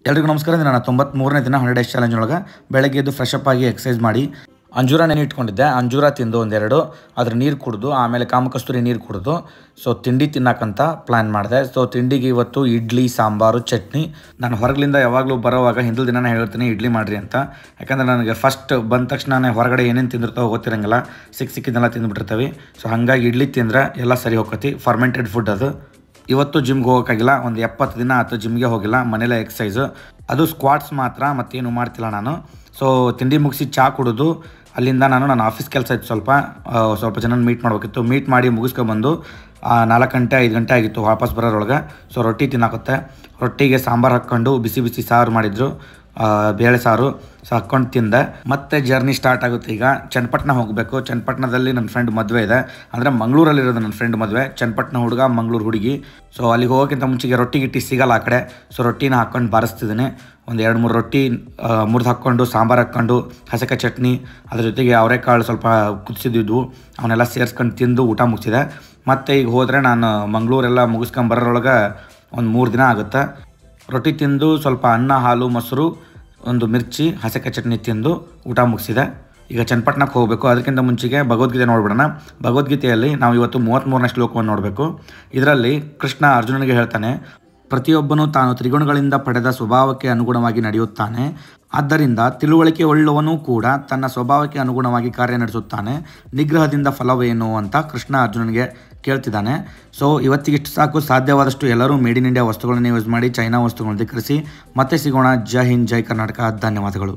ಎಲ್ರಿಗೂ ನಮಸ್ಕಾರ. ನಾನು 93ನೇ ದಿನ 100 ಡೇಸ್ ಚಾಲೆಂಜ್ ಒಳಗೆ ಬೆಳಗ್ಗೆ ಎದ್ದು ಫ್ರೆಶ್ ಅಪ್ ಆಗಿ ಎಕ್ಸಸೈಸ್ ಮಾಡಿ ಅಂಜೂರ ನೆನೆ ಇಟ್ಕೊಂಡಿದ್ದೆ. ಅಂಜೂರ ತಿಂದು ಒಂದೆರಡು ಅದ್ರ ನೀರು ಕುಡಿದು ಆಮೇಲೆ ಕಾಮಕಸ್ತೂರಿ ನೀರು ಕುಡಿದು ತಿಂಡಿ ತಿನ್ನಕ್ಕಂತ ಪ್ಲ್ಯಾನ್ ಮಾಡಿದೆ. ತಿಂಡಿಗೆ ಇವತ್ತು ಇಡ್ಲಿ, ಸಾಂಬಾರು, ಚಟ್ನಿ. ನಾನು ಹೊರಗಲಿಂದ ಯಾವಾಗಲೂ ಬರೋವಾಗ ಹಿಂದಿನ ದಿನ ಹೇಳ್ತೀನಿ ಇಡ್ಲಿ ಮಾಡಿರಿ ಅಂತ. ಯಾಕಂದರೆ ನನಗೆ ಫಸ್ಟ್ ಬಂದ ತಕ್ಷಣ ಹೊರಗಡೆ ಏನೇನು ತಿಂದಿರ್ತಾವೆ ಗೊತ್ತಿರಂಗಿಲ್ಲ, ಸಿಕ್ಕಿದ್ದೆಲ್ಲ ತಿಂದುಬಿಟ್ಟಿರ್ತೀವಿ. ಹಾಗಾಗಿ ಇಡ್ಲಿ ತಿಂದರೆ ಎಲ್ಲ ಸರಿ ಹೋಗ್ತೈತಿ. ಫರ್ಮೆಂಟೆಡ್ ಫುಡ್ ಅದು. ಇವತ್ತು ಜಿಮ್ಗೆ ಹೋಗೋಕ್ಕಾಗಿಲ್ಲ, ಒಂದು 70 ದಿನ ಆಯ್ತು ಜಿಮ್ಗೆ ಹೋಗಿಲ್ಲ. ಮನೇಲೆ ಎಕ್ಸಸೈಸು, ಅದು ಸ್ಕ್ವಾಟ್ಸ್ ಮಾತ್ರ, ಮತ್ತೇನು ಮಾಡ್ತಿಲ್ಲ ನಾನು. ತಿಂಡಿ ಮುಗಿಸಿ ಚಹಾ ಕುಡಿದು ಅಲ್ಲಿಂದ ನನ್ನ ಆಫೀಸ್ ಕೆಲಸ ಇತ್ತು. ಸ್ವಲ್ಪ ಜನ ಮೀಟ್ ಮಾಡಬೇಕಿತ್ತು. ಮೀಟ್ ಮಾಡಿ ಮುಗಿಸ್ಕೊಬಂದು 4 ಗಂಟೆ 5 ಗಂಟೆ ಆಗಿತ್ತು ವಾಪಸ್ ಬರೋರೊಳಗೆ. ರೊಟ್ಟಿ ತಿನ್ನಾಕತ್ತೆ. ರೊಟ್ಟಿಗೆ ಸಾಂಬಾರು ಹಾಕ್ಕೊಂಡು ಬಿಸಿ ಬಿಸಿ ಸಾರು ಮಾಡಿದ್ರು, ಬೇಳೆ ಸಾರು. ಹಾಕ್ಕೊಂಡು ತಿಂದೆ. ಮತ್ತೆ ಜರ್ನಿ ಸ್ಟಾರ್ಟ್ ಆಗುತ್ತೆ. ಈಗ ಚನ್ನಪಟ್ಟಣ ಹೋಗಬೇಕು. ಚನ್ನಪಟ್ಟಣದಲ್ಲಿ ನನ್ನ ಫ್ರೆಂಡ್ ಮದುವೆ ಇದೆ. ಅಂದರೆ ಮಂಗಳೂರಲ್ಲಿರೋದು ನನ್ನ ಫ್ರೆಂಡ್ ಮದುವೆ. ಚನ್ನಪಟ್ಟಣ ಹುಡುಗ, ಮಂಗಳೂರು ಹುಡುಗಿ. ಅಲ್ಲಿಗೆ ಹೋಗೋಕ್ಕಿಂತ ಮುಂಚೆಗೆ ರೊಟ್ಟಿ ಗಿಟ್ಟಿ ಸಿಗಲ್ಲ ಆ ಕಡೆ. ರೊಟ್ಟಿನ ಹಾಕ್ಕೊಂಡು ಬಾರಿಸ್ತಿದ್ದೀನಿ. ಒಂದು 2-3 ರೊಟ್ಟಿ ಮುರಿದು ಹಾಕ್ಕೊಂಡು ಸಾಂಬಾರು ಹಾಕ್ಕೊಂಡು ಹಸೆಕಾಯಿ ಚಟ್ನಿ, ಅದ್ರ ಜೊತೆಗೆ ಅವರೆಕಾಳು ಸ್ವಲ್ಪ ಕುದಿಸಿದ್ದು ಅವನ್ನೆಲ್ಲ ಸೇರಿಸ್ಕೊಂಡು ತಿಂದು ಊಟ ಮುಗಿಸಿದೆ. ಮತ್ತು ಈಗ ಹೋದರೆ ನಾನು ಮಂಗಳೂರೆಲ್ಲ ಮುಗಿಸ್ಕೊಂಬರೋರೊಳಗೆ ಒಂದು 3 ದಿನ ಆಗುತ್ತೆ. ರೊಟ್ಟಿ ತಿಂದು ಸ್ವಲ್ಪ ಅನ್ನ, ಹಾಲು, ಮೊಸರು, ಒಂದು ಮಿರ್ಚಿ, ಹಸೆಕಾಯಿ ಚಟ್ನಿ ತಿಂದು ಊಟ ಮುಗಿಸಿದೆ. ಈಗ ಚನ್ನಪಟ್ಟಣಕ್ಕೆ ಹೋಗಬೇಕು. ಅದಕ್ಕಿಂತ ಮುಂಚೆಗೆ ಭಗವದ್ಗೀತೆ ನೋಡ್ಬಿಡೋಣ. ಭಗವದ್ಗೀತೆಯಲ್ಲಿ ನಾವು ಇವತ್ತು 33ನೇ ಶ್ಲೋಕವನ್ನು ನೋಡಬೇಕು. ಇದರಲ್ಲಿ ಕೃಷ್ಣ ಅರ್ಜುನನಿಗೆ ಹೇಳ್ತಾನೆ, ಪ್ರತಿಯೊಬ್ಬನು ತಾನು ತ್ರಿಗುಣಗಳಿಂದ ಪಡೆದ ಸ್ವಭಾವಕ್ಕೆ ಅನುಗುಣವಾಗಿ ನಡೆಯುತ್ತಾನೆ. ಆದ್ದರಿಂದ ತಿಳುವಳಿಕೆ ಉಳ್ಳವನೂ ಕೂಡ ತನ್ನ ಸ್ವಭಾವಕ್ಕೆ ಅನುಗುಣವಾಗಿ ಕಾರ್ಯ ನಡೆಸುತ್ತಾನೆ. ನಿಗ್ರಹದಿಂದ ಫಲವೇನು ಅಂತ ಕೃಷ್ಣ ಅರ್ಜುನನಿಗೆ ಕೇಳ್ತಿದ್ದಾನೆ. ಇವತ್ತಿಗಿಷ್ಟು ಸಾಕು. ಸಾಧ್ಯವಾದಷ್ಟು ಎಲ್ಲರೂ ಮೇಡ್ ಇನ್ ಇಂಡಿಯಾ ವಸ್ತುಗಳನ್ನು ಯೂಸ್ ಮಾಡಿ, ಚೈನಾ ವಸ್ತುಗಳನ್ನು ಧಿಕ್ಕರಿಸಿ. ಮತ್ತೆ ಸಿಗೋಣ. ಜೈ ಹಿಂದ್, ಜೈ ಕರ್ನಾಟಕ. ಧನ್ಯವಾದಗಳು.